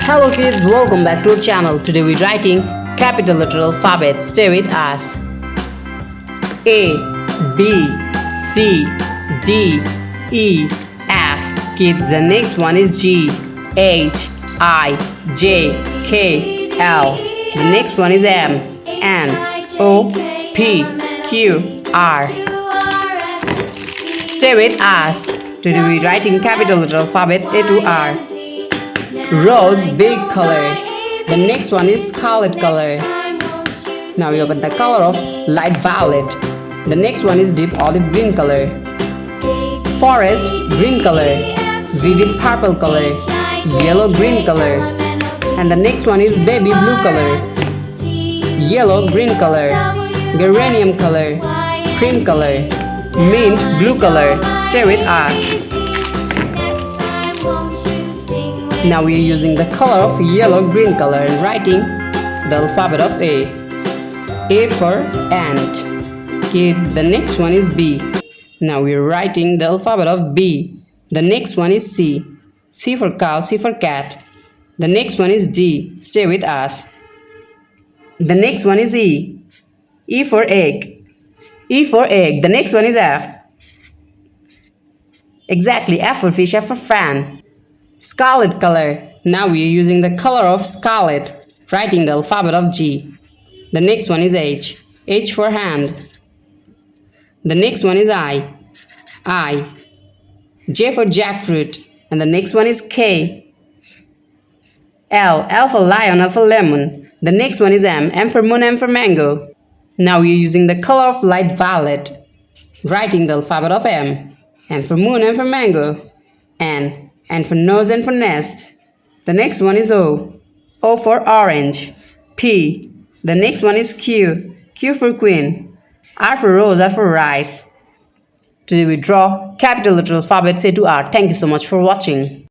Hello kids, welcome back to our channel. Today we're writing capital letter alphabet. Stay with us. A, B, C, D, E, F. Kids, the next one is G, H, I, J, K, L. The next one is M, N, O, P, Q, R. Stay with us. Today we're writing capital letter alphabets A to R. Rose, big color. The next one is scarlet color. Now we open the color of light violet. The next one is deep olive green color. Forest, green color. Vivid purple color. Yellow green color. And the next one is baby blue color. Yellow green color. Geranium color. Cream color. Mint blue color. Stay with us. Now we are using the color of yellow-green color and writing the alphabet of A. A for ant. Kids, the next one is B. Now we are writing the alphabet of B. The next one is C. C for cow, C for cat. The next one is D. Stay with us. The next one is E. E for egg. E for egg. The next one is F. Exactly, F for fish, F for fan. Scarlet color. Now we are using the color of scarlet, writing the alphabet of G. The next one is H. H for hand. The next one is I. J for jackfruit. And the next one is K. L. L for lion, L for lemon. The next one is M. M for moon, M for mango. Now we are using the color of light violet, writing the alphabet of M. M for moon, M for mango. N for nose, N for nest. The next one is O. O for orange. P. The next one is Q. Q for queen. R for rose, R for rice. Today we draw capital letter alphabet A to R. Thank you so much for watching.